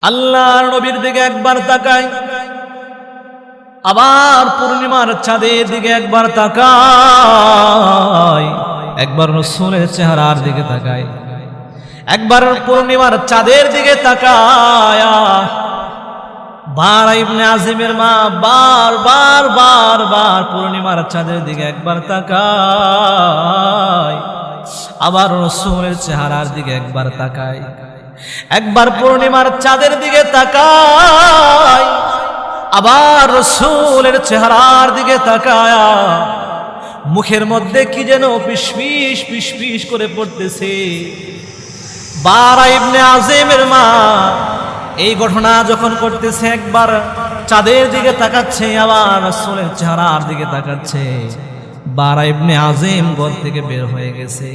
আল্লাহর নবীর দিকে একবার তাকাই, আবার পূর্ণিমার চাঁদের দিকে একবার তাকাই, একবার রাসূলের চেহারার দিকে তাকাই, একবার পূর্ণিমার চাঁদের দিকে তাকায়া বারা ইবনে আযিমের মা বার পূর্ণিমার চাঁদের দিকে একবার তাকায়, আবার রাসূলের চেহারার দিকে একবার তাকায়, একবার পূর্ণিমার চাঁদের দিকে তাকায়, আবার রাসূলের চেহারার দিকে তাকায়া মুখের মধ্যে কি যেন ফিসফিস ফিসফিস করে পড়তেছে। বারা ইবনে আযিমের মা এই ঘটনা যখন করতেছে, একবার চাঁদের দিকে তাকাচ্ছে, আবার রাসূলের চেহারার দিকে তাকাচ্ছে। বারা ইবনে আযিম ঘর থেকে বের হয়ে গেছে।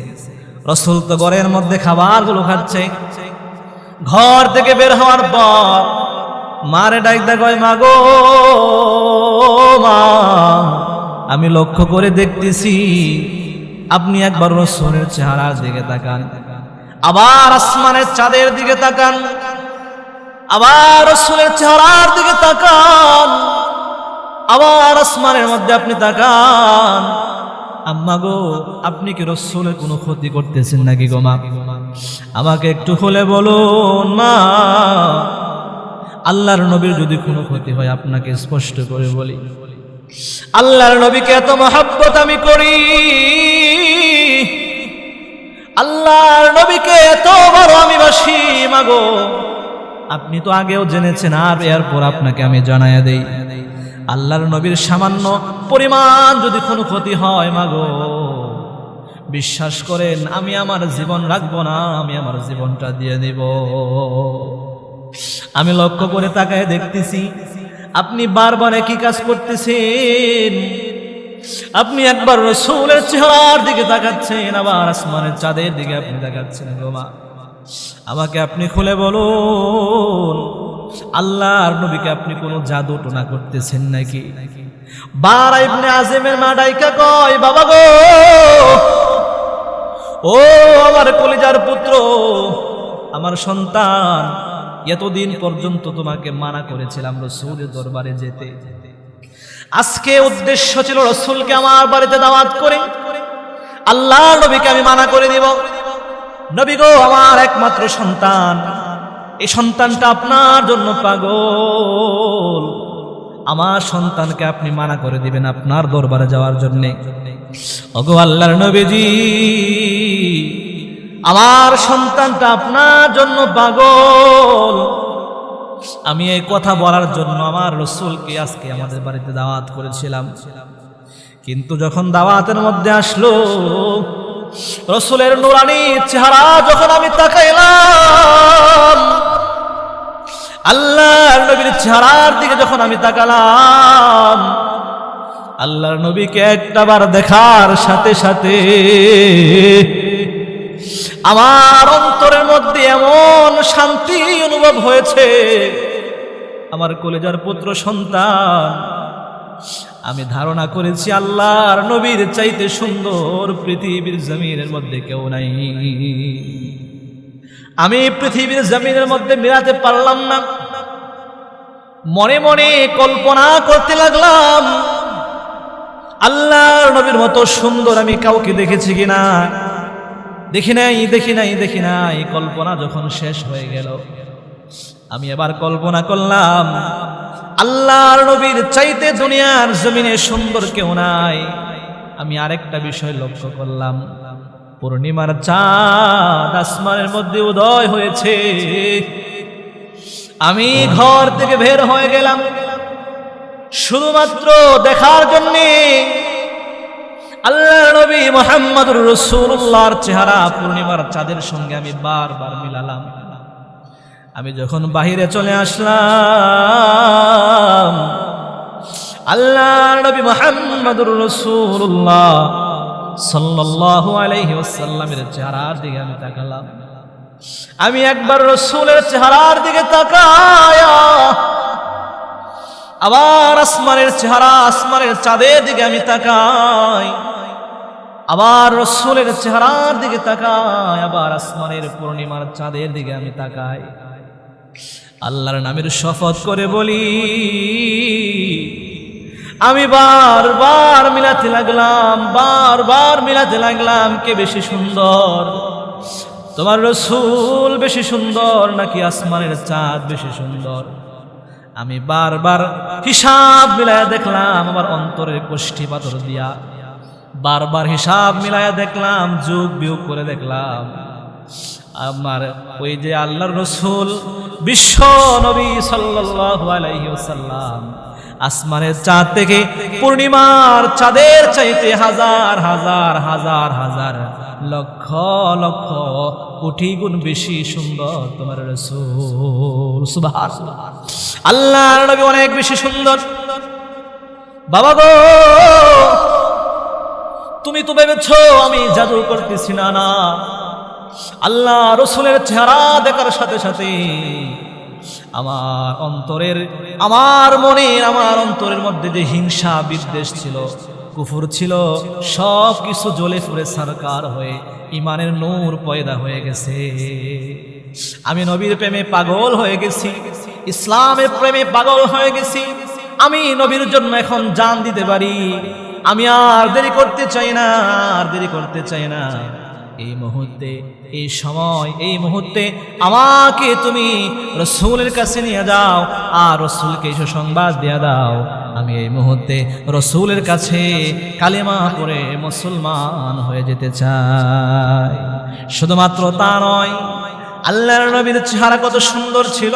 রাসূল তো ঘরের মধ্যে খাবারগুলো খাচ্ছে। ঘর থেকে বের হওয়ার পর মারে ডাকতে কয়, মা গো মা, আমি লক্ষ্য করে দেখতেছি আপনি একবার রাসূলের চেহারার দিকে তাকান, আবার আসমানের চাঁদের দিকে তাকান, আবার রাসূলের চেহারার দিকে তাকান, আবার আসমানের মধ্যে আপনি তাকান। আম্মা গো, আপনি কি রাসূলের কোনো ক্ষতি করতেছেন নাকি গো মা? আমাকে একটু খুলে বলুন মা। আল্লাহর নবীর যদি কোনো ক্ষতি হয় আপনাকে স্পষ্ট করে বলি, আল্লাহর নবীকে এত মহব্বত আমি করি, আল্লাহর নবীকে এত বড় আমি বাসি মা গো। আপনি তো আগেও জেনেছেন, আর এরপর আপনাকে আমি জানাইয়া দেই, আল্লাহর নবীর সামান্য পরিমাণ যদি কোনো ক্ষতি হয় মা গো, বিশ্বাস করেন আমি আমার জীবন রাখবো না, আমি আমার জীবনটা দিয়ে দেব। আমি লক্ষ্য করে তাকায় দেখতেছি আপনি বারবার একই কাজ করতেছেন। আপনি একবার রাসূলের চেহারার দিকে তাকাচ্ছেন, আবার আসমানের চাঁদের দিকে আপনি তাকাচ্ছেন গো মা। আমাকে আপনি খুলে বলুন, আল্লাহর নবীকে আপনি কোনো জাদু টোনা করতেছেন নাকি? বারা ইবনে আযিমের মা ডাইকা কয়, বাবা গো, ও আমার কলিজার পুত্র, আমার সন্তান, এতদিন পর্যন্ত তোমাকে মানা করেছিলাম রাসূলের দরবারে যেতে। আজকে উদ্দেশ্য ছিল রাসূলকে আমার বাড়িতে দাওয়াত করে আল্লাহর নবীকে আমি মানা করে দিব। নবী গো, আমার একমাত্র সন্তান, এই সন্তানটা আপনার জন্য পাগল, আমার সন্তানকে আপনি মানা করে দিবেন আপনার দরবারে যাওয়ার জন্যে? ওগো আল্লাহর নবীজি, আমার সন্তানটা আপনার জন্য পাগল। আমি এই কথা বলার জন্য আমার রাসূলকে আজকে আমাদের বাড়িতে দাওয়াত করেছিলাম, কিন্তু যখন দাওয়াতের মধ্যে আসলো, রাসূলের নূরানী চেহারা যখন আমি তাকাইলাম, আল্লাহর নবীর চেহারার দিকে যখন আমি তাকালাম, আল্লাহর নবীকে একটাবার দেখার সাথে সাথে আমার অন্তরের মধ্যে এমন শান্তি অনুভব হয়েছে। আমার কলেজার পুত্র সন্তান, আমি ধারণা করেছি আল্লাহর নবীর চাইতে সুন্দর পৃথিবীর জমিনের মধ্যে কেউ নাই। আমি পৃথিবীর জমিনের মধ্যে মিলাতে পারলাম না, মনে মনে কল্পনা করতে লাগলাম আল্লাহর নবীর মতো সুন্দর আমি কাউকে দেখেছি কিনা। দেখি নাই। কল্পনা যখন শেষ হয়ে গেল, আমি এবার কল্পনা করলাম আল্লাহর নবীর চাইতে দুনিয়ার জমিনে সুন্দর কেউ নাই। আমি আরেকটা বিষয় লক্ষ্য করলাম, পূর্ণিমার চাঁদ আসমানের মধ্যে উদয় হয়েছে। আমি ঘর থেকে বের হয়ে গেলাম শুধুমাত্র দেখার জন্যে আল্লাহর নবী মুহাম্মদুর রাসূলুল্লাহর চেহারা পূর্ণিমার চাঁদের সঙ্গে আমি বারবার মিলালাম। আমি যখন বাহিরে চলে আসলাম, আল্লাহর নবী মুহাম্মদুর রাসূলুল্লাহ সাল্লাল্লাহু আলাইহি ওয়াসাল্লামের চেহারার দিকে আমি তাকালাম। আমি একবার রাসূলের চেহারার দিকে তাকায়া আবার আসমানের চেহারা, আসমানের চাঁদের দিকে আমি তাকাই, আবার রাসূলের চেহারার দিকে তাকাই, আবার আসমানের পূর্ণিমার চাঁদের দিকে আমি তাকাই। আল্লাহর নামের শপথ করে বলি, আমি বারবার মিলাতে লাগলাম কে বেশি সুন্দর, তোমার রসূল বেশি সুন্দর নাকি আসমানের চাঁদ বেশি সুন্দর। আমি বারবার হিসাব মিলায়া দেখলাম আমার অন্তরের কোষ্ঠী পাথর দিয়া, বারবার হিসাব মিলায়া দেখলাম, যোগ বিয়োগ করে দেখলাম, আমার ওই যে আল্লাহর রসূল বিশ্ব নবী সাল্লাল্লাহু আলাইহি ওয়াসাল্লাম আসমানের চাঁদ থেকে পূর্ণিমার চাঁদের চাইতে হাজার হাজার হাজার হাজার লক্ষ লক্ষ কোটি গুণ বেশি সুন্দর তোমার রাসূল। সুবহানাল্লাহ, আল্লাহর নবী অনেক বেশি সুন্দর। বাবা গো, তুমি তো ভেবেছো আমি জাদু করতেছি, না না, আল্লাহ রসুলের চেহারা দেখার সাথে সাথে আমার অন্তরের, আমার মনের, আমার অন্তরের মধ্যে যে হিংসা বিদ্বেষ ছিল, কুফর ছিল, সব কিছু জ্বলে পুড়ে সারকার হয়ে ইমানের নূর পয়দা হয়ে গেছে। আমি নবীর প্রেমে পাগল হয়ে গেছি, ইসলামের প্রেমে পাগল হয়ে গেছি। আমি নবীর জন্য এখন জান দিতে পারি। আমি আর দেরি করতে চাই না, আর দেরি করতে চাই না। এই মুহূর্তে, এই সময়, এই মুহূর্তে আমাকে তুমি রসূলের কাছে নিয়ে যাও আর রসূলকে সুসংবাদ দিয়ে দাও। আমি এই মুহূর্তে রসূলের কাছে কালেমা পড়ে মুসলমান হয়ে যেতে চাই। শুধুমাত্র তা নয়, আল্লাহর নবীর চেহারা কত সুন্দর ছিল।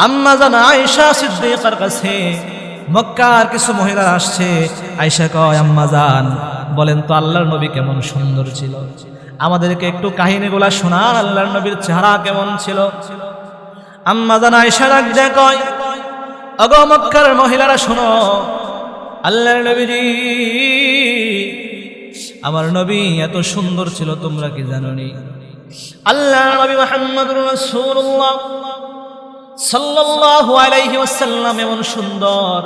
আম্মা জান আয়েশা সিদ্দিকার কাছে মক্কার কিছু মহিলা আসছে। আয়েশা কয়, আম্মা জান বলেন তো আল্লাহর নবী কেমন সুন্দর ছিল, আমাদেরকে একটু কাহিনীগুলা শোনান, আল্লাহর নবীর চেহারা কেমন ছিল। আম্মা জান আয়েশা ডাক দিয়ে কয়, ওগো মক্কার মহিলারা শোনো, আল্লাহর নবীজি, আমার নবী এত সুন্দর ছিল তোমরা কি জানোনি? আল্লাহর নবী মুহাম্মদুর রাসূলুল্লাহ সাল্লাল্লাহু আলাইহি ওয়াসাল্লাম এমন সুন্দর,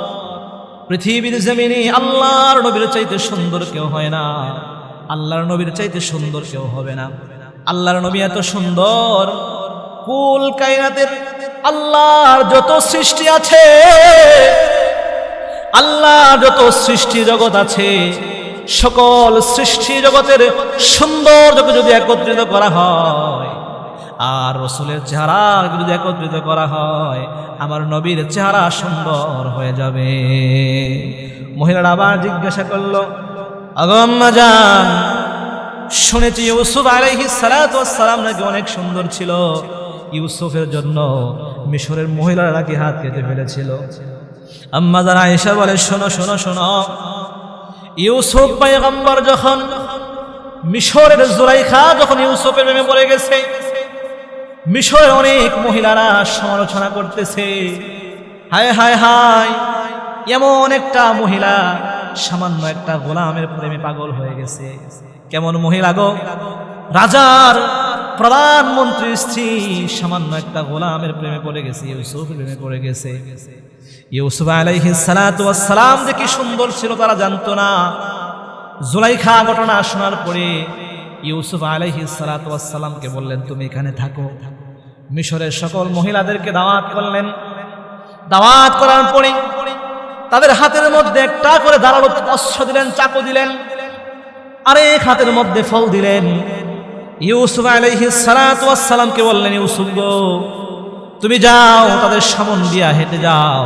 পৃথিবীর জমিনে আল্লাহর নবীর চাইতে সুন্দর কেউ হয় না, আল্লাহর নবীর চাইতে সুন্দর কেউ হবে না। আল্লাহর নবী এত সুন্দর, কুল কায়নাতের আল্লাহর যত সৃষ্টি আছে, আল্লাহর যত সৃষ্টি জগৎ আছে, সকল সৃষ্টি জগতের সৌন্দর্যকে যদি একত্রিত করা হয় আর রসুলের চেহারা যদি একত্রিত করা হয়, আমার নবীর চেহারা সুন্দর হয়ে যাবে। মহিলারা আবার জিজ্ঞাসা করলো, আগো আম্মা জান, শুনেছি ইউসুফ আলাইহিস সালাতু ওয়াস সালাম নাকি অনেক সুন্দর ছিল, ইউসুফের জন্য মিশরের মহিলারা নাকি হাত কেটে ফেলেছিল। আম্মা জান আয়েশা বলে, শোনো শোনো শোনো, ইউসুফ পয়গম্বর যখন মিশরের জুলাইখা যখন ইউসুফের প্রেমে পড়ে গেছে, মিশরের অনেক মহিলারা সমালোচনা করতেছে, হায় হায় হায়, এমন একটা মহিলা সামান্য একটা গোলামের প্রেমে পাগল হয়ে গেছে। কেমন মহিলা গো, রাজার প্রধানমন্ত্রীর স্ত্রী সামান্য একটা গোলামের প্রেমে পড়ে গেছে, ইউসুফের প্রেমে পড়ে গেছে। ইউসুফ আলাইহিস সালাতু ওয়াস সালাম যে কি সুন্দর ছিল তারা জানতো না। জুলাইখা ঘটনা শোনার পরে ইউসুফ আলাইহিস সালাতু ওয়াস সালামকে বললেন, তুমি এখানে থাকো। মিশরের সকল মহিলাদেরকে দাওয়াত করলেন। দাওয়াত করার পরে তাদের হাতের মধ্যে একটা করে ধারালো অস্ত্র দিলেন, চাকু দিলেন, আরেক হাতের মধ্যে ফল দিলেন। ইউসুফ আলাইহিস সালাতু ওয়াস সালামকে বললেন, ইউসুফ গো, তুমি যাও, তাদের সামন দিয়া হেঁটে যাও,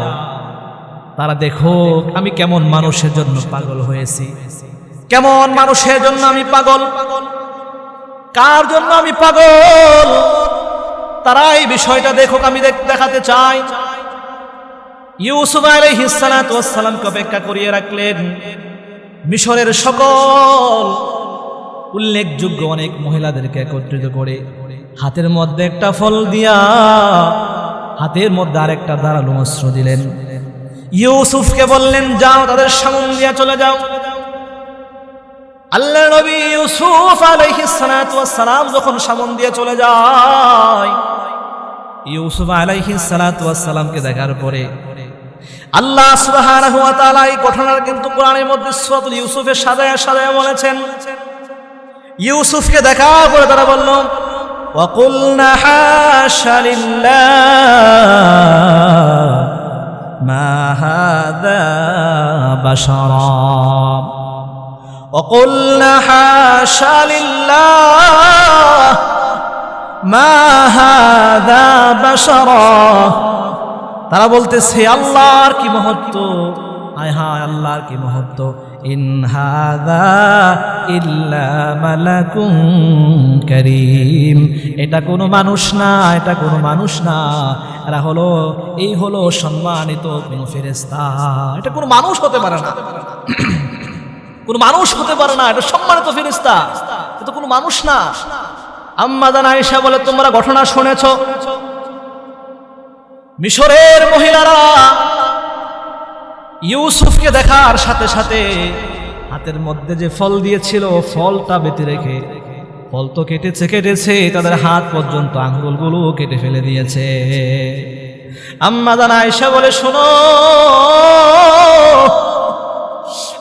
তারা দেখো আমি কেমন মানুষের জন্য পাগল হয়েছি, কেমন মানুষের জন্য আমি পাগল, কার জন্য আমি পাগল, তারা এই বিষয়টা দেখুক, আমি দেখাতে চাই। ইউসুফ আলাইহিস সালাতু ওয়াস সালামকে অপেক্ষা করিয়ে রাখলেন। মিশরের সকল উল্লেখযোগ্য অনেক মহিলাদেরকে একত্রিত করে হাতের মধ্যে একটা ফল দিয়া হাতের মধ্যে আরেকটা ধারালো অস্ত্র দিলেন। ইউসুফকে বললেন, যাও, তাদের সামন দিয়া চলে যাও। আল্লাহর নবী ইউসুফ আলাইহিস সালাতু ওয়াস সালাম যখন সামন দিয়ে চলে যায়, ইউসুফ আলাইহিস সালাতু ওয়াস সালামকে দেখার পরে আল্লাহ সুবহানাহু ওয়া তাআলা এই ঘটনার কিন্তু কোরআনের মধ্যে সূরাতুল ইউসুফে সাজায়া সাজায়া বলেছেন। ইউসুফকে দেখার পরে তারা বলল, وقلنا حاش لله ما هذا بشرا وقلنا حاش لله ما هذا بشرا তারা বলতেছে আল্লাহর কি মহত্ব, হায় হায় আল্লাহর কি মহত্ব, ইন হাযা ইল্লা মালাকুন কারীম, এটা কোনো মানুষ না, এটা কোনো মানুষ না, এরা হলো এই হলো সম্মানিত কোন ফেরেশতা, এটা কোনো মানুষ হতে পারে না, কোনো মানুষ হতে পারে না, এটা সম্মানিত ফেরেশতা, এটা কোনো মানুষ না। আম্মা জান আয়েশা বলে তোমরা ঘটনা শুনেছো, মিশরের মহিলারা ইউসুফকে দেখার সাথে সাথে হাতের মধ্যে যে ফল দিয়েছিল ফলটা বেঁধে রেখে, ফল তো কেটেছে, তাদের হাত পর্যন্ত আঙ্গুলগুলো কেটে ফেলে দিয়েছে। আম্মা জান আয়েশা বলে শোনো,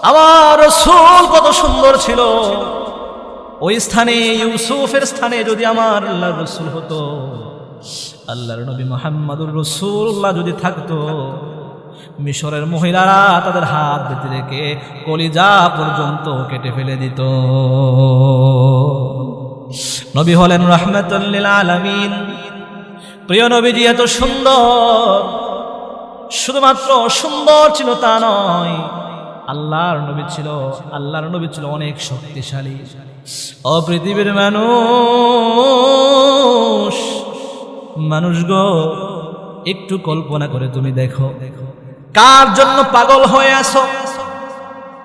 আমার রাসূল কত সুন্দর ছিল, ওই স্থানে ইউসুফের স্থানে যদি আমার আল্লাহর রাসূল হতো, আল্লাহর নবী মুহাম্মদুর রাসূলুল্লাহ যদি থাকতো, মিশরের মহিলারা তাদের হাত বেঁধে রেখে কলিজা পর্যন্ত কেটে ফেলে দিত। নবী হলেন রাহমাতুল লিল আলামিন। প্রিয় নবীজি এত সুন্দর, শুধুমাত্র সুন্দর ছিল তা নয়, আল্লাহর নবী ছিল অনেক শক্তিশালী। ও পৃথিবীর মানুষ গো, একটু কল্পনা করে তুমি দেখো, কার জন্য পাগল হয়ে আছো?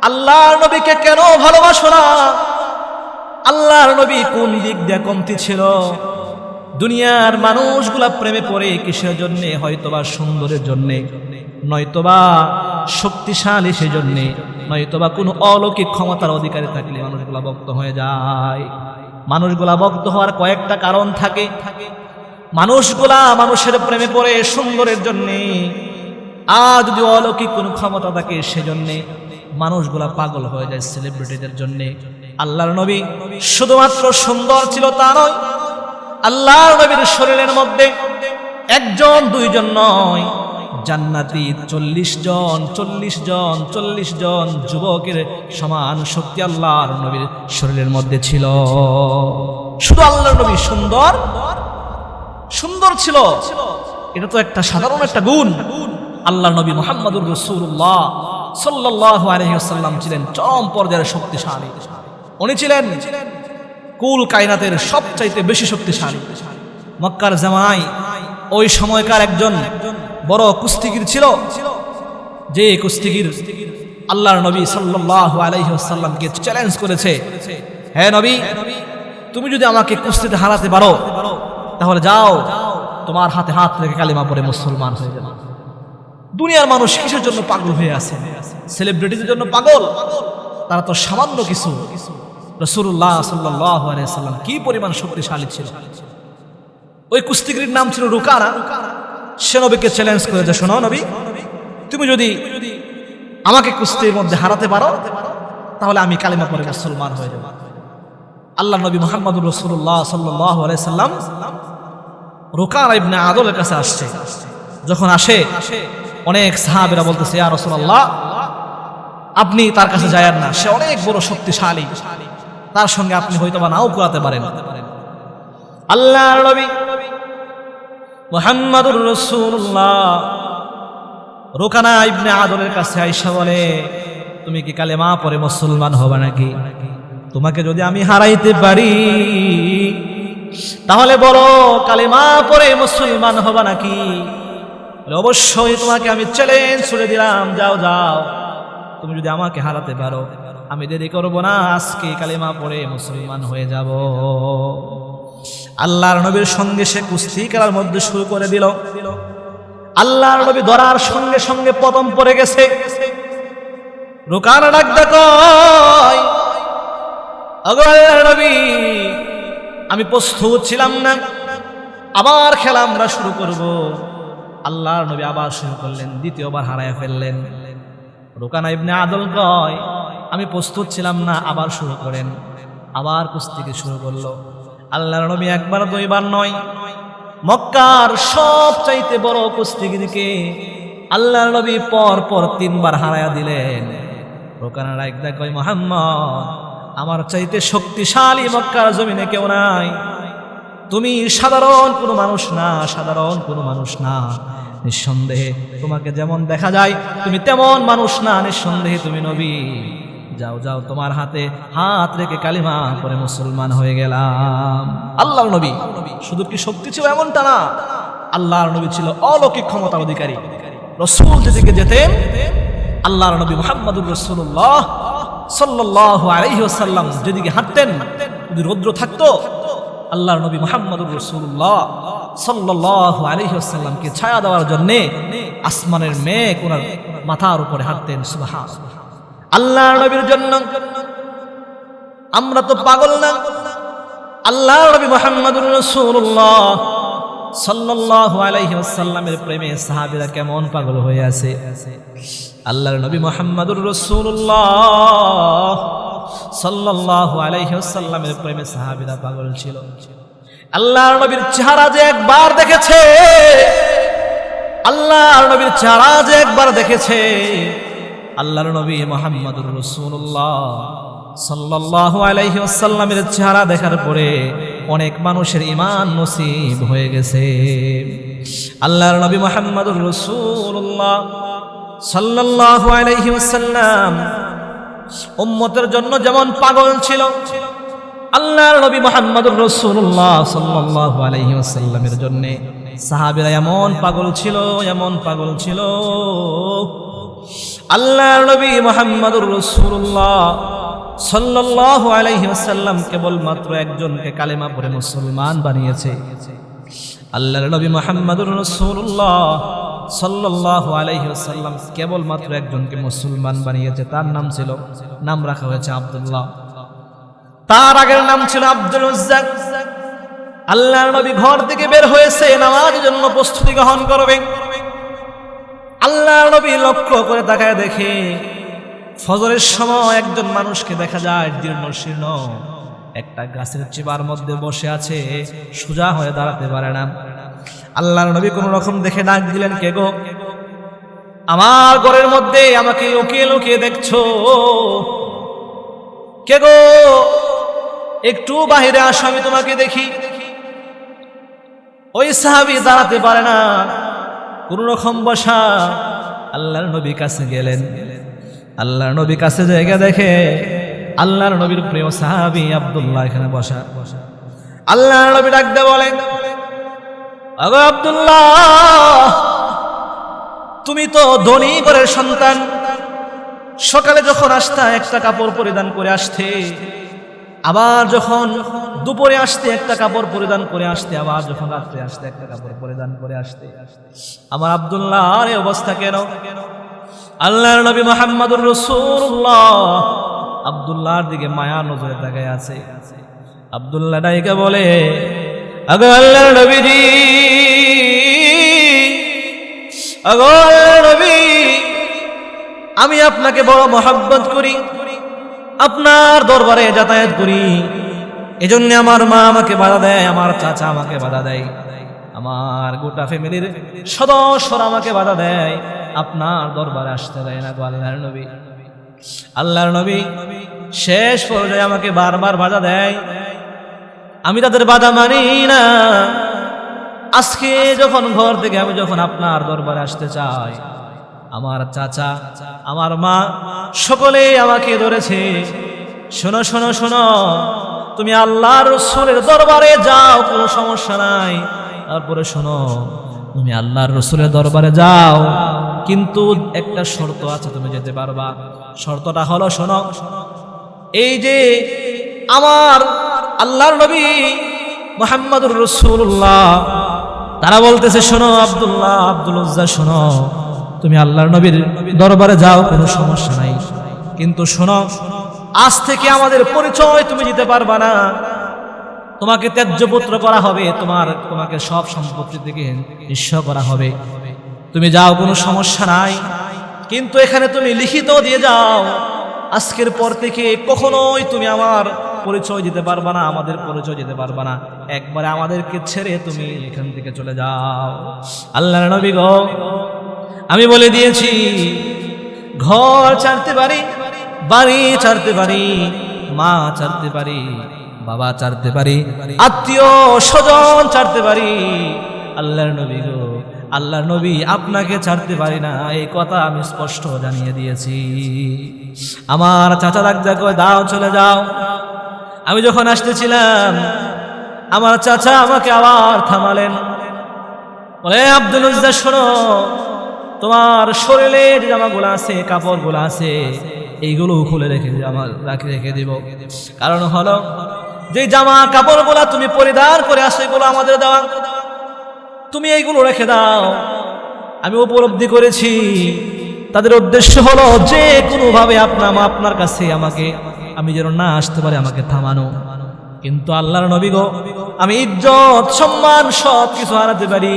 আল্লাহর নবীকে কেন ভালোবাসো না? আল্লাহর নবী কোন দিক দিয়ে কমতি ছিল? দুনিয়ার মানুষগুলা প্রেমে পড়ে কিসের জন্যে? হয়তোবা সুন্দরের জন্যে, নয়তোবা শক্তিশালী সেজন্যে, নয়তোবা কোনো অলৌকিক ক্ষমতার অধিকারী থাকলে মানুষগুলা ভক্ত হয়ে যায়। মানুষগুলা ভক্ত হওয়ার কয়েকটা কারণ থাকে। মানুষগুলা মানুষের প্রেমে পড়ে সুন্দরের জন্যে, আর যদি অলৌকিক কোনো ক্ষমতা থাকে সেজন্যে মানুষগুলা পাগল হয়ে যায় সেলিব্রিটিদের জন্যে। আল্লাহর নবী শুধুমাত্র সুন্দর ছিল তা নয়, আল্লাহর নবীর শরীরের মধ্যে একজন দুইজন নয়, জান্নাতি 40 জন যুবকের সমান শক্তি আল্লাহর নবীর শরীরের মধ্যে ছিল। শুধু আল্লাহর নবী সুন্দর ছিল, এটা তো একটা সাধারণ একটা গুণ। আল্লাহর নবী মুহাম্মদুর রাসূলুল্লাহ সাল্লাল্লাহু আলাইহি ওয়াসাল্লাম ছিলেন চরম পর্যায়ের শক্তিশালী। উনি ছিলেন কুল কায়নাতের সবচাইতে বেশি শক্তিশালী। মক্কার জামানায় ওই সময়কার একজন বড় কুস্তিগীর ছিল, যে কুস্তিগীর আল্লাহর নবী সাল্লাল্লাহু আলাইহি ওয়াসাল্লামকে চ্যালেঞ্জ করেছে, হে নবী, তুমি যদি আমাকে কুস্তিতে হারাতে পারো তাহলে যাও, তোমার হাতে হাত রেখে কালিমা পড়ে মুসলমান হয়ে যাবে। দুনিয়ার মানুষ কিসের জন্য পাগল হয়ে আছে? সেলিব্রিটিদের জন্য পাগল। তারা তো সামান্য কিছু। রাসূলুল্লাহ সাল্লাল্লাহু আলাইহি ওয়াসাল্লাম কি পরিমাণ শক্তিশালী ছিল। ওই কুস্তিগীর নাম ছিল রুকানা। সে নবীকে চ্যালেঞ্জ করে যে, শোনো নবী, তুমি যদি আমাকে কুস্তির মধ্যে হারাতে পারো তাহলে আমি কালিমা পড়ে মুসলমান হয়ে যাব। আল্লাহ নবী মুহাম্মদুর রাসূলুল্লাহ সাল্লাল্লাহু আলাইহি ওয়াসাল্লাম রুকানা ইবনে আদলের কাছে আসছে। যখন আসে, অনেক সাহাবীরা বলতেছে, ইয়া রাসূলুল্লাহ, আপনি তার কাছে যায়েন না, সে অনেক বড় শক্তিশালী, তার সঙ্গে আপনি হয়তোবা নাও করাতে পারেন। আল্লাহর নবী মুহাম্মদুর রাসূলুল্লাহ রুকানা ইবনে আদলের কাছে আয়েশা বলে, তুমি কি কালেমা পড়ে মুসলমান হবে নাকি? তোমাকে যদি আমি হারাইতে পারি তাহলে বলো, কালেমা পড়ে মুসলমান হবে নাকি? অবশ্যই তোমাকে আমি চ্যালেঞ্জ ছুড়ে দিলাম, যাও যাও, তুমি যদি আমাকে হারাতে পারো আমি দেরি করব না, আজকে কালেমা পড়ে মুসলমান হয়ে যাব। আল্লাহর নবীর সঙ্গে সে কুস্তি খেলার মধ্যে শুরু করে দিল। আল্লাহর নবী ধরার সঙ্গে সঙ্গে পদম পড়ে গেছে। রুকানা ডাক দেখো, আল্লাহর নবী, আমি প্রস্তুত ছিলাম না, আবার খেলা আমরা শুরু করব। আল্লাহর নবী আবার শুরু করলেন, দ্বিতীয়বার হারায় ফেললেন। রুকানা ইবনে আদল কয়, আমি প্রস্তুত ছিলাম না, আবার শুরু করেন। আবার কুস্তিকে শুরু করলো। আল্লাহর নবী একবার দুইবার নয়, মক্কার সবচাইতে বড় কুস্তিগিরকে আল্লাহর নবী পর পর 3 বার হারায়া দিলেন। রোকানারা একদা কয়, মুহাম্মদ, আমার চাইতে শক্তিশালী মক্কার জমিনে কেউ নাই। তুমি সাধারণ কোনো মানুষ না, সাধারণ কোনো মানুষ না। নিঃসন্দেহে তোমাকে যেমন দেখা যায় তুমি তেমন মানুষ না, নিঃসন্দেহে তুমি নবী। যাও যাও, তোমার হাতে হাত রেখে কালিমা পড়ে মুসলমান হয়ে গেলাম। আল্লাহর নবী শুধু কি শক্তি ছিল এমনটা না, আল্লাহর নবী ছিল অলৌকিক ক্ষমতার অধিকারী। রাসূল যেদিকে যেতেন, আল্লাহর নবী মুহাম্মদুর রাসূলুল্লাহ সাল্লাল্লাহু আলাইহি ওয়াসাল্লাম যেদিকে হাঁটতেন, যদি রৌদ্র থাকতো, আল্লাহর নবী মুহাম্মদুর রাসূলুল্লাহ সাল্লাল্লাহু আলাইহি ওয়াসাল্লামকে ছায়া দেওয়ার জন্য আসমানের মেঘ ওনার মাথার উপরে হাঁটতেন। সুবহানাল্লাহ। আল্লাহর নবীর জন্য আমরা তো পাগল না। আল্লাহর নবী মুহাম্মদুর রাসূলুল্লাহ সাল্লাল্লাহু আলাইহি ওয়াসাল্লামের প্রেমে সাহাবীরা কেমন পাগল হয়ে আছে। আল্লাহর নবী মুহাম্মদুর রাসূলুল্লাহ সাল্লাল্লাহু আলাইহি ওয়াসাল্লামের প্রেমে সাহাবীরা পাগল ছিল। আল্লাহর নবীর চেহারা যে একবার দেখেছে, আল্লাহর নবীর চেহারা যে একবার দেখেছে, আল্লাহর নবী মুহাম্মদুর রাসূলুল্লাহ সাল্লাল্লাহু আলাইহি ওয়াসাল্লামের চেহারা দেখার পরে অনেক মানুষের ঈমান নসিব হয়ে গেছে। আল্লাহর নবী মুহাম্মদুর রাসূলুল্লাহ সাল্লাল্লাহু আলাইহি ওয়াসাল্লাম উম্মতের জন্য যেমন পাগল ছিল, আল্লাহর নবী মুহাম্মদুর রাসূলুল্লাহ সাল্লাল্লাহু আলাইহি ওয়াসাল্লামের জন্য সাহাবীরা এমন পাগল ছিল, এমন পাগল ছিল। আল্লাহর নবী মুহাম্মদুর রাসূলুল্লাহ সাল্লাল্লাহু আলাইহি ওয়াসাল্লাম কেবলমাত্র একজনকে কালেমা পড়ে মুসলমান বানিয়েছে। আল্লাহর নবী মুহাম্মদুর রাসূলুল্লাহ সাল্লাল্লাহু আলাইহি ওয়াসাল্লাম কেবলমাত্র একজনকে মুসলমান বানিয়েছে। তার নাম রাখা হয়েছে আব্দুল্লাহ। তার আগের নাম ছিল আব্দুল উজ্জা। আল্লাহর নবী ঘর থেকে বের হয়েছে নামাজের জন্য প্রস্তুতি গ্রহণ করবে। আল্লাহর নবী লক্ষ্য করে তাকায় দেখে ফজরের সময় একজন মানুষকে দেখা যায় জীর্ণ শীর্ণ, একটা গাছের চিবার মধ্যে বসে আছে, সোজা হয়ে দাঁড়াতে পারে না। আল্লাহর নবী কোন রকম দেখে ডাক দিলেন, কে গো? আমার ঘরের মধ্যে আমাকে লুকিয়ে লুকিয়ে দেখছো, কে গো? একটু বাহিরে আসো, আমি তোমাকে দেখি। ওই সাহাবী দাঁড়াতে পারে না, কোন রকম বসা। আল্লাহর নবী কাছে গেলেন। আল্লাহর নবী কাছে জায়গা দেখে আল্লাহর নবীর প্রিয় সাহাবী আব্দুল্লাহ এখানে বসা। আল্লাহর নবী ডাক দিয়ে বলেন, আগো আব্দুল্লাহ, তুমি তো ধনী ঘরের সন্তান। সকালে যখন আসতে একটা কাপড় পরিধান করে আসতে, আবার যখন দুপুরে আসতে একটা কাপড় পরিধান করে আসতে, আবার যখন রাত্রে আসতে একটা কাপড় পরিধান করে আসতে। আমার আব্দুল্লাহর এই অবস্থা কেন? আল্লাহর নবী মুহাম্মদুর রাসূলুল্লাহ আব্দুল্লাহর দিকে মায়া নজরে তাকায় আছে। আব্দুল্লাহ ডাইকা বলে, আগো আল্লাহর নবীজি, আগো আল্লাহর নবী, আমি আপনাকে বড় মহব্বত করি, আপনার দরবারে যাতায়াত করি। এজন্য আমার মা আমাকে বাধা দেয়, আমার চাচা আমাকে বাধা দেয়, আমার গোটা ফ্যামিলির সদস্যরা আমাকে বাধা দেয়, আপনার দরবারে আসতে দেয় না গো আল্লাহর নবী। আল্লাহর নবী শেষ পর্যায়ে আমাকে বারবার বাধা দেয়, আমি তাদের বাধা মানি না। আজকে যখন ঘর থেকে আমি যখন আপনার দরবারে আসতে চাই, আমার চাচা, আমার মা সকলে আমাকে ধরেছে। শোনো শোনো শোনো, তুমি আল্লাহর রাসূলের দরবারে যাও, কোনো সমস্যা নাই। তারপরে শোনো, তুমি আল্লাহর রাসূলের দরবারে যাও, কিন্তু একটা শর্ত আছে, তুমি যেতে পারবা। শর্তটা হলো, শোনো, এই যে আমার আল্লাহর নবী মুহাম্মদুর রাসূলুল্লাহ তারা বলতেছে, শোনো আব্দুল্লাহ, আব্দুল উজ্জা, শোনো, তুমি আল্লাহর নবীর দরবারে যাও, কোনো সমস্যা নাই, কিন্তু শোনো, আজ থেকে আমাদের পরিচয় তুমি দিতে পারবা না, তোমাকে ত্যায্যপুত্র করা হবে, তোমাকে সব সম্পত্তি থেকে নিঃস্ব করা হবে। তুমি যাও, কোনো সমস্যা নাই, কিন্তু এখানে তুমি লিখিত দিয়ে যাও, আজকের পর থেকে কখনোই তুমি আমার পরিচয় দিতে পারবা না, আমাদের পরিচয় দিতে পারবা না, একবারে আমাদেরকে ছেড়ে তুমি এখান থেকে চলে যাও। আল্লাহর নবী গো, আমি বলে দিয়েছি, ঘর ছাড়তে পারি, বাড়ি ছাড়তে পারি, মা ছাড়তে পারি, বাবা ছাড়তে পারি, আত্মীয় স্বজন ছাড়তে পারি, আল্লাহর নবী গো, আল্লাহর নবী আপনাকে ছাড়তে পারি না, এই কথা আমি স্পষ্ট জানিয়ে দিয়েছি। আমার চাচা ডাক্তার কয়, দাও চলে যাও। আমি যখন আসতেছিলাম আমার চাচা আমাকে আবার থামালেন, বলে আব্দুল উজ্জা শোনো, তোমার শরীরে যে জামাগুলো আছে, কাপড়গুলো আছে, এইগুলো খুলে রেখে দিব। কারণ হলো যে জামা কাপড়গুলা তুমি পরিধান করে আসো এগুলো আমাদের দেওয়া, তুমি এইগুলো রেখে দাও। আমি উপলব্ধি করেছি তাদের উদ্দেশ্য হলো যে কোনোভাবে আপনার কাছে আমি যেন না আসতে পারে, আমাকে থামানো। কিন্তু আল্লাহর নবী গো, আমি ইজ্জত সম্মান সব কিছু হারাতে পারি,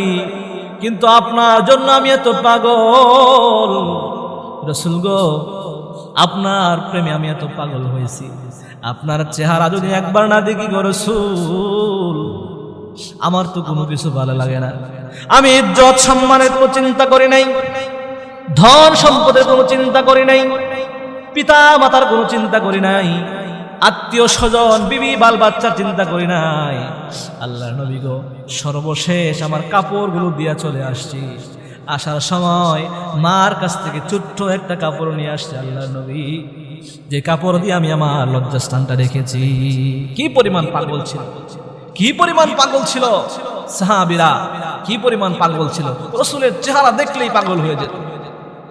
কিন্তু আপনার জন্য আমি এত পাগল রাসূল গো, আপনার প্রেমে আমি এত পাগল হয়েছি। আপনার চেহারা যদি একবার না দেখি গো রাসূল, আমার তো কোনো কিছু ভালো লাগে না। আমি ইজ্জত সম্মানের কোনো চিন্তা করি নাই, ধন সম্পদের কোনো চিন্তা করি নাই, পিতা মাতার কোনো চিন্তা করি নাই, আত্মীয় স্বজন বিবি বাল বাচ্চার চিন্তা করি নাই। আল্লাহর নবী গো, সর্বশেষ আমার কাপড়গুলো দিয়া চলে আসছি। আসার সময় মার কাছ থেকে ছোট্ট একটা কাপড় নিয়ে আসছে আল্লাহর নবী, যে কাপড় দিয়ে আমি আমার লজ্জাস্থানটা রেখেছি। কি পরিমাণ পাগল ছিল, কি পরিমাণ পাগল ছিল সাহাবীরা, কি পরিমাণ পাগল ছিল। রাসূলের চেহারা দেখলেই পাগল হয়ে যেত।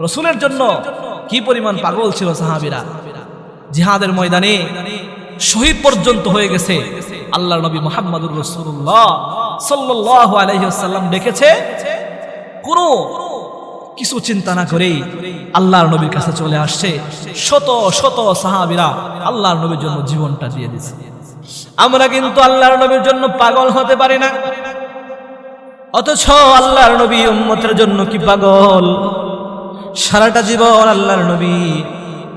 রাসূলের জন্য কি পরিমাণ পাগল ছিল সাহাবীরা। জিহাদের ময়দানে শহীদ পর্যন্ত হয়ে গেছে। আল্লাহর নবী মুহাম্মদুর রাসূলুল্লাহ সাল্লাল্লাহু আলাইহি ওয়াসাল্লাম ডেকেছে, কোনো কিছু চিন্তা না করেই আল্লাহর নবীর কাছে চলে আসছে। শত শত সাহাবীরা আল্লাহর নবীর জন্য জীবনটা দিয়ে দিয়েছে। আমরা কিন্তু আল্লাহর নবীর জন্য পাগল হতে পারি না, অথচ আল্লাহর নবী উম্মতের জন্য কি পাগল। সারাটা জীবন আল্লাহর নবী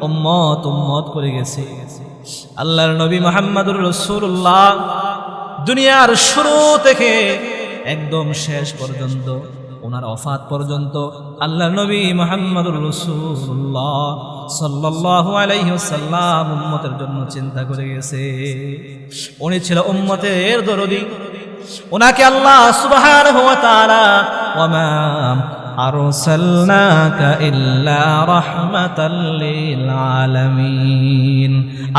উম্মত উম্মত করে গেছে। আল্লাহর নবী মুহাম্মদুর রাসূলুল্লাহ দুনিয়ার শুরু থেকে একদম শেষ পর্যন্ত, ওনার ওফাত পর্যন্ত আল্লাহর নবী মুহাম্মদুর রাসূলুল্লাহ সাল্লাল্লাহু আলাইহি ওয়াসাল্লাম উম্মতের জন্য চিন্তা করে গেছে। উনি ছিল উম্মতের দরদি। ওনাকে আল্লাহ সুবহানাহু ওয়া তাআলা ওয়ামা আরসালনাকা ইল্লা রাহমাতাল লিল আলামিন,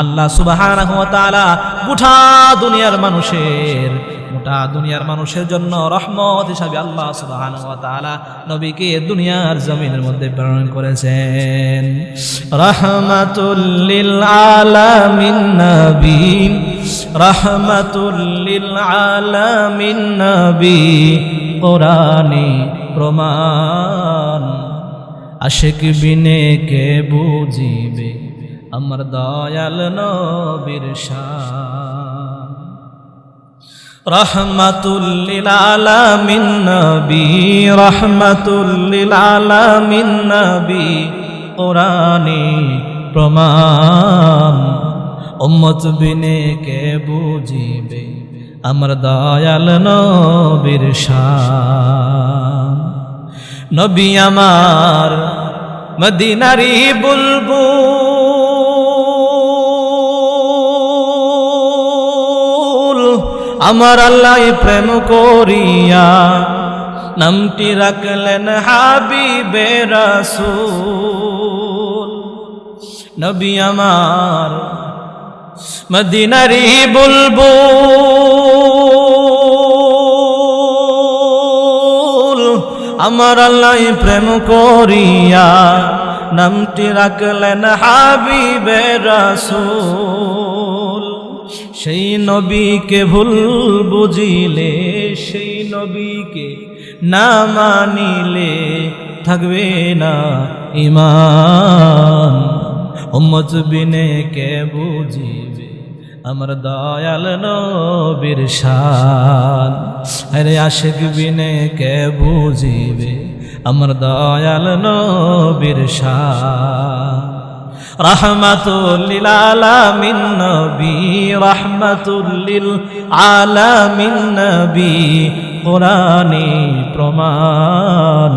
আল্লাহ সুবহানাহু ওয়া তাআলা গোটা দুনিয়ার মানুষের জন্য রহমত হিসাবে আল্লাহ সুবহানাহু ওয়া তাআলা নবীকে দুনিয়ার জমিনের মধ্যে প্রেরণ করেছেন। রাহমাতুল লিল আলামিন নবী, রাহমাতুল লিল আলামিন নবী, কোরআনে প্রমাণ, আশিক বিনে কে বুঝিবে আমার দয়াল নবীর শান। রাহমাতুল লিল আলামিন নবী, রাহমাতুল লিল আলামিন নবী, কোরআনে প্রমাণ, উম্মত বিনে কে বুঝিবে আমার দয়াল নবীর শান। নবী আমার মদিনারি বুলবুল, আমার আল্লাহ প্রেম করিয়া নামটি রাখলেন হাবিবে রাসূল। নবী আমার মদিনারি বুলবুল, আমার আল্লাহ প্রেম করিয়া নামটি রাখলেন হাবিবে রাসূল। সেই নবীকে ভুল বুঝিলে, সেই নবীকে না মানিলে থাকবে না ঈমান। উম্মত বিনে কে বুঝিবে আমার দয়াল নবীর শান। আরে আশিক বিনে কে বুঝিবে আমার দয়াল নবীর শান। রাহমাতুল লিল আলামিন নবী, রাহমাতুল লিল আলামিন নবী, কোরআনে প্রমাণ।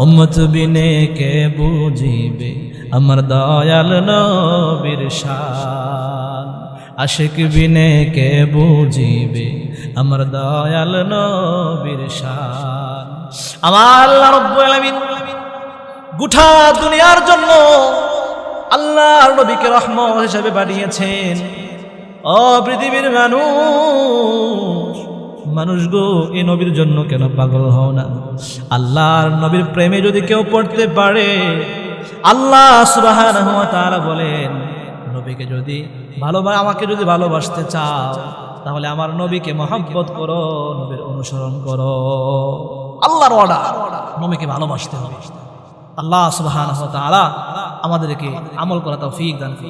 উম্মত বিনে কে বুঝিবে আমার দয়াল নবীর শান, আশিক বিনে কে বুঝিবে আমার দয়াল নবীর শান। আমার আল্লাহ রাব্বুল আলামিন গোটা দুনিয়ার জন্য আল্লাহর নবীকে রহমত হিসেবে পাঠিয়েছেন। ও পৃথিবীর মানুষ গো, এই নবীর জন্য কেন পাগল হও না? আল্লাহর নবীর প্রেমে যদি কেউ পড়তে পারে, আল্লাহ সুবহানাহু ওয়া তাআলা বলেন, নবীকে যদি আমাকে যদি ভালোবাসতে চাও, তাহলে আমার নবীকে মহব্বত করো, নবীর অনুসরণ করো। আল্লাহর ওয়াদা, নবীকে ভালোবাসতে হবে। আল্লাহ সুবহানাহু ওয়া তাআলা আমাদেরকে আমল করা তৌফিক দান করুন।